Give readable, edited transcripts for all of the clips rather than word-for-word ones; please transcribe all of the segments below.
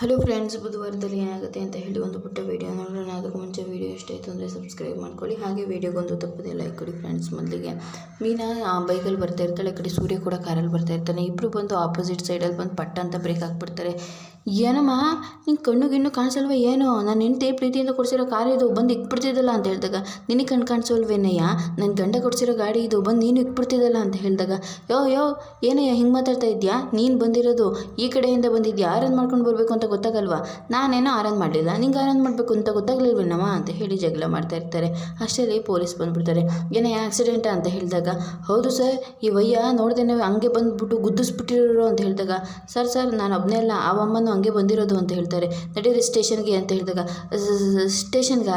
Hello friends, ಬುಧವಾರದಲ್ಲಿ ಏನಾಗುತ್ತೆ ಅಂತ ಹೇಳಿ ಒಂದು ಪುಟ್ಟ ವೀಡಿಯೋ ನೋಡೋಣ. ಅದಕ್ಕೂ ಮುಂಚೆ ವೀಡಿಯೋ ಇಷ್ಟ ಆಯಿತು ಅಂದರೆ ಸಬ್ಸ್ಕ್ರೈಬ್ ಮಾಡ್ಕೊಳ್ಳಿ. ಹಾಗೆ ವೀಡಿಯೋಗೊಂದು ತಪ್ಪದೆ ಲೈಕ್ ಕೊಡಿ ಫ್ರೆಂಡ್ಸ್. ಮೊದಲಿಗೆ ಮೀನಾ ಬೈಕಲ್ಲಿ ಬರ್ತಾ ಇರ್ತಾಳೆ, ಈ ಕಡೆ ಸೂರ್ಯ ಕೂಡ ಕಾರಲ್ಲಿ ಬರ್ತಾ ಇರ್ತಾನೆ. ಇಬ್ಬರು ಬಂದು ಆಪೋಸಿಟ್ ಸೈಡಲ್ಲಿ ಬಂದು ಪಟ್ಟ ಅಂತ ಬ್ರೇಕ್ ಹಾಕ್ಬಿಡ್ತಾರೆ. ಏನಮ್ಮ ನಿನ್ನ ಕಣ್ಣು ಗಿಣ್ಣು ಕಾಣಿಸಲ್ವ ಏನು? ನನ್ನ ಹೆಂಡತಿ ಪ್ರೀತಿಯಿಂದ ಕೊಡಿಸಿರೋ ಕಾರ್ ಇದು, ಬಂದು ಇಕ್ಬಿಡ್ತಿದ್ದಲ್ಲ ಅಂತ ಹೇಳಿದಾಗ, ನಿನಗೆ ಕಣ್ಣು ಕಾಣಿಸೋಲ್ವೇನಯ್ಯ? ನನ್ನ ಗಂಡ ಕೊಡಿಸಿರೋ ಗಾಡಿ ಇದು, ಬಂದು ನೀನು ಇಕ್ಬಿಡ್ತಿದ್ದಲ್ಲ ಅಂತ ಹೇಳಿದಾಗ, ಯೋ ಏನಯ್ಯ ಹಿಂಗೆ ಮಾತಾಡ್ತಾ ಇದೆಯಾ? ನೀನು ಬಂದಿರೋದು ಈ ಕಡೆಯಿಂದ ಬಂದಿದ್ಯಾ, ಆರನ್ ಮಾಡ್ಕೊಂಡು ಬರಬೇಕು ಅಂತ ಗೊತ್ತಾಗಲ್ವಾ? ನಾನೇನೋ ಆರನ್ ಮಾಡಲಿಲ್ಲ, ನಿಂಗೆ ಆರನ್ ಮಾಡಬೇಕು ಅಂತ ಗೊತ್ತಾಗಲಿಲ್ವೇನಮ್ಮ ಅಂತ ಹೇಳಿ ಜಗಳ ಮಾಡ್ತಾ ಇರ್ತಾರೆ. ಅಷ್ಟರಲ್ಲಿ ಪೊಲೀಸ್ ಬಂದುಬಿಡ್ತಾರೆ. ಏನಯ್ಯ ಆಕ್ಸಿಡೆಂಟಾ ಅಂತ ಹೇಳಿದಾಗ, ಹೌದು ಸರ್, ಈ ವಯ್ಯ ನೋಡ್ದೇನೆ ಹಂಗೆ ಬಂದುಬಿಟ್ಟು ಗುದ್ದಿಸ್ಬಿಟ್ಟಿರೋ ಅಂತ ಹೇಳಿದಾಗ, ಸರ್ ನಾನು ಒಬ್ಬನೇ ಅಲ್ಲ, ಆ ಅಮ್ಮನೂ ಹಂಗೆ ಬಂದಿರೋದು ಅಂತ ಹೇಳ್ತಾರೆ. ನಡೀರಿ ಸ್ಟೇಷನ್ಗೆ ಅಂತ ಹೇಳಿದಾಗ, ಸ್ಟೇಷನ್ಗೆ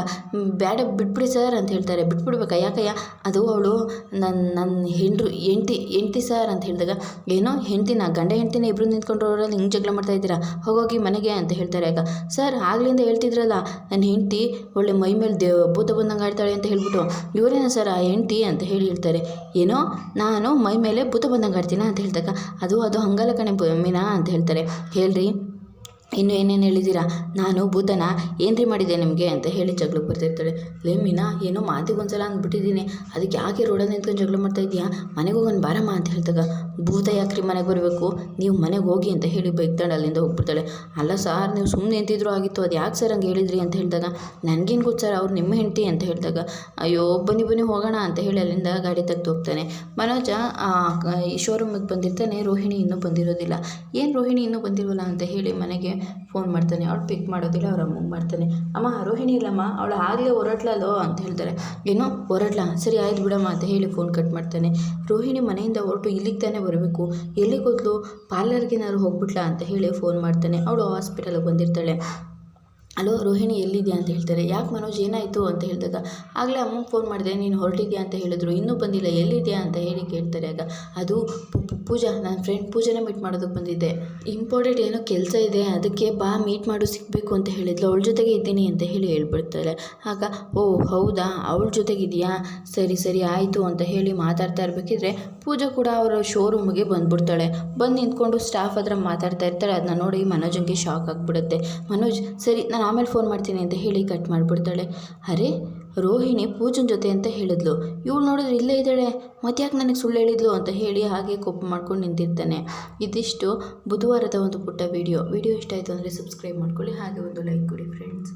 ಬೇಡ ಬಿಟ್ಬಿಡಿ ಸರ್ ಅಂತ ಹೇಳ್ತಾರೆ. ಬಿಟ್ಬಿಡ್ಬೇಕಾ? ಯಾಕಯ್ಯ? ಅದು ಅವಳು ನನ್ನ ಹೆಂಡ್ತಿ ಸರ್ ಅಂತ ಹೇಳಿದಾಗ, ಏನೋ ಹೆಂಡ್ತಿನ ಗಂಡ ಹೆಂಡ್ತಿನ ಇಬ್ಬರು ನಿಂತ್ಕೊಂಡ್ರಲ್ಲಿ ಹಿಂಗೆ ಜಗಳ ಮಾಡ್ತಾ ಇದ್ದೀರಾ, ಹೋಗೋಗಿ ಮನೆಗೆ ಅಂತ ಹೇಳ್ತಾರೆ. ಆಗ ಸರ್ ಆಗ್ಲಿಂದ ಹೇಳ್ತಿದ್ರಲ್ಲ ನನ್ನ ಹೆಂಡ್ತಿ ಒಳ್ಳೆ ಮೈ ಮೇಲೆ ಭೂತ ಬಂದಂಗೆ ಆಡ್ತಾಳೆ ಅಂತ ಹೇಳ್ಬಿಟ್ಟು, ಇವರೇನ ಸರ್ ಆ ಹೆಂಡ್ತಿ ಅಂತ ಹೇಳಿ ಹೇಳ್ತಾರೆ. ಏನೋ ನಾನು ಮೈ ಮೇಲೆ ಭೂತ ಬಂದಂಗೆ ಆಡ್ತೀನ ಅಂತ ಹೇಳಿದಾಗ, ಅದು ಹಂಗಲ್ಲ ಕಣೆ ಮೀನಾ ಅಂತ ಹೇಳ್ತಾರೆ. ಹೇಳ್ರಿ ಇನ್ನು ಏನೇನು ಹೇಳಿದ್ದೀರಾ? ನಾನು ಭೂತನ ಏನ್ರಿ ಮಾಡಿದೆ ನಿಮಗೆ ಅಂತ ಹೇಳಿ ಜಗಳಕ್ಕೆ ಬರ್ತಿರ್ತಾಳೆ. ಲೇ ಮೀನಾ, ಏನೋ ಮಾತಿಗೆ ಒಂದ್ಸಲ ಅಂದ್ಬಿಟ್ಟಿದ್ದೀನಿ, ಅದಕ್ಕೆ ಯಾಕೆ ರೋಡಲ್ಲಿ ನಿಂತ್ಕೊಂಡು ಜಗಳ ಮಾಡ್ತಾ ಇದೆಯಾ? ಮನೆಗೆ ಹೋಗೋಣ ಬಾರಮ್ಮ ಅಂತ ಹೇಳಿದಾಗ, ಭೂತ ಯಾಕ್ರಿ ಮನೆಗೆ ಬರಬೇಕು, ನೀವು ಮನೆಗೆ ಹೋಗಿ ಅಂತ ಹೇಳಿ ಬೈಕ್ತಾಳೆ. ಅಲ್ಲಿಂದ ಹೋಗ್ಬಿಡ್ತಾಳೆ. ಅಲ್ಲ ಸಾರ್, ನೀವು ಸುಮ್ಮನೆ ಎಂತಿದ್ರು ಆಗಿತ್ತು, ಅದು ಯಾಕೆ ಸರ್ ಹಂಗೆ ಹೇಳಿದ್ರಿ ಅಂತ ಹೇಳಿದಾಗ, ನನಗೇನು ಗೊತ್ತು ಸರ್, ಅವ್ರು ನಿಮ್ಮ ಹೆಂಡ್ತಿ ಅಂತ ಹೇಳಿದಾಗ, ಅಯ್ಯೋ ಬನ್ನಿ ಹೋಗೋಣ ಅಂತ ಹೇಳಿ ಅಲ್ಲಿಂದ ಗಾಡಿ ತೆಗೆದು ಹೋಗ್ತಾನೆ. ಮನೋಜ ಈ ಶೋರೂಮಿಗೆ ಬಂದಿರ್ತಾನೆ. ರೋಹಿಣಿ ಇನ್ನೂ ಬಂದಿರೋದಿಲ್ಲ. ಏನು ರೋಹಿಣಿ ಇನ್ನೂ ಬಂದಿರೋಲ್ಲ ಅಂತ ಹೇಳಿ ಮನೆಗೆ ಫೋನ್ ಮಾಡ್ತಾನೆ. ಅವಳು ಪಿಕ್ ಮಾಡೋದಿಲ್ಲ. ಅವ್ರ ಅಮ್ಮಗೆ ಮಾಡ್ತಾನೆ. ಅಮ್ಮ ರೋಹಿಣಿ ಇಲ್ಲಮ್ಮ, ಅವಳು ಆಗಲೇ ಹೊರಟ್ಲಲ್ಲೋ ಅಂತ ಹೇಳ್ತಾರೆ. ಏನೋ ಹೊರಟ್ಲಾ? ಸರಿ ಆಯ್ತು ಬಿಡಮ್ಮ ಅಂತ ಹೇಳಿ ಫೋನ್ ಕಟ್ ಮಾಡ್ತಾನೆ. ರೋಹಿಣಿ ಮನೆಯಿಂದ ಹೊರಟು ಇಲ್ಲಿಗೆ ತಾನೇ ಬರಬೇಕು, ಎಲ್ಲಿಗೆ ಹೋದ್ಲು? ಪಾರ್ಲರ್ಗೇನಾದ್ರು ಹೋಗ್ಬಿಟ್ಲಾ ಅಂತ ಹೇಳಿ ಫೋನ್ ಮಾಡ್ತಾನೆ. ಅವಳು ಹಾಸ್ಪಿಟಲ್ಗೆ ಬಂದಿರ್ತಾಳೆ. ಹಲೋ ರೋಹಿಣಿ ಎಲ್ಲಿದೆಯಾ ಅಂತ ಹೇಳ್ತಾರೆ. ಯಾಕೆ ಮನೋಜ್ ಏನಾಯಿತು ಅಂತ ಹೇಳಿದಾಗ, ಆಗಲೇ ಅಮ್ಮಗೆ ಫೋನ್ ಮಾಡಿದೆ, ನೀನು ಹೊರಟಿದ್ಯಾ ಅಂತ ಹೇಳಿದ್ರು, ಇನ್ನೂ ಬಂದಿಲ್ಲ, ಎಲ್ಲಿದೆಯಾ ಅಂತ ಹೇಳಿ ಕೇಳ್ತಾರೆ. ಆಗ ಅದು ಪೂಜಾ, ನನ್ನ ಫ್ರೆಂಡ್ ಪೂಜಾನ ಮೀಟ್ ಮಾಡೋದಕ್ಕೆ ಬಂದಿದ್ದೆ, ಇಂಪಾರ್ಟೆಂಟ್ ಏನೋ ಕೆಲಸ ಇದೆ, ಅದಕ್ಕೆ ಬಾ ಮೀಟ್ ಮಾಡು ಸಿಗಬೇಕು ಅಂತ ಹೇಳಿದ್ಲು, ಅವಳ ಜೊತೆಗೆ ಇದ್ದೀನಿ ಅಂತ ಹೇಳಿ ಹೇಳ್ಬಿಡ್ತಾಳೆ. ಆಗ ಓ ಹೌದಾ, ಅವಳ ಜೊತೆಗಿದೆಯಾ, ಸರಿ ಆಯಿತು ಅಂತ ಹೇಳಿ ಮಾತಾಡ್ತಾ ಇರಬೇಕಿದ್ರೆ ಪೂಜಾ ಕೂಡ ಅವರ ಶೋರೂಮಿಗೆ ಬಂದುಬಿಡ್ತಾಳೆ. ಬಂದು ನಿಂತ್ಕೊಂಡು ಸ್ಟಾಫ್ ಹತ್ರ ಮಾತಾಡ್ತಾ ಇರ್ತಾಳೆ. ಅದನ್ನ ನೋಡಿ ಮನೋಜಂಗೆ ಶಾಕ್ ಆಗಿಬಿಡುತ್ತೆ. ಮನೋಜ್ ಸರಿ ನಾನು ಆಮೇಲೆ ಫೋನ್ ಮಾಡ್ತೀನಿ ಅಂತ ಹೇಳಿ ಕಟ್ ಮಾಡಿಬಿಡ್ತಾಳೆ. ಅರೆ ರೋಹಿಣಿ ಪೂಜನ್ ಜೊತೆ ಅಂತ ಹೇಳಿದ್ಲು, ಇವಳು ನೋಡಿದ್ರೆ ಇಲ್ಲೇ ಇದ್ದಾಳೆ, ಮತ್ತೆ ಯಾಕೆ ನನಗೆ ಸುಳ್ಳು ಹೇಳಿದ್ಲು ಅಂತ ಹೇಳಿ ಹಾಗೆ ಕೋಪ ಮಾಡ್ಕೊಂಡು ನಿಂತಿರ್ತಾನೆ. ಇದಿಷ್ಟು ಬುಧವಾರದ ಒಂದು ಪುಟ್ಟ ವಿಡಿಯೋ ಇಷ್ಟ ಆಯಿತು ಅಂದರೆ ಸಬ್ಸ್ಕ್ರೈಬ್ ಮಾಡ್ಕೊಳ್ಳಿ. ಹಾಗೆ ಒಂದು ಲೈಕ್ ಕೊಡಿ ಫ್ರೆಂಡ್ಸ್.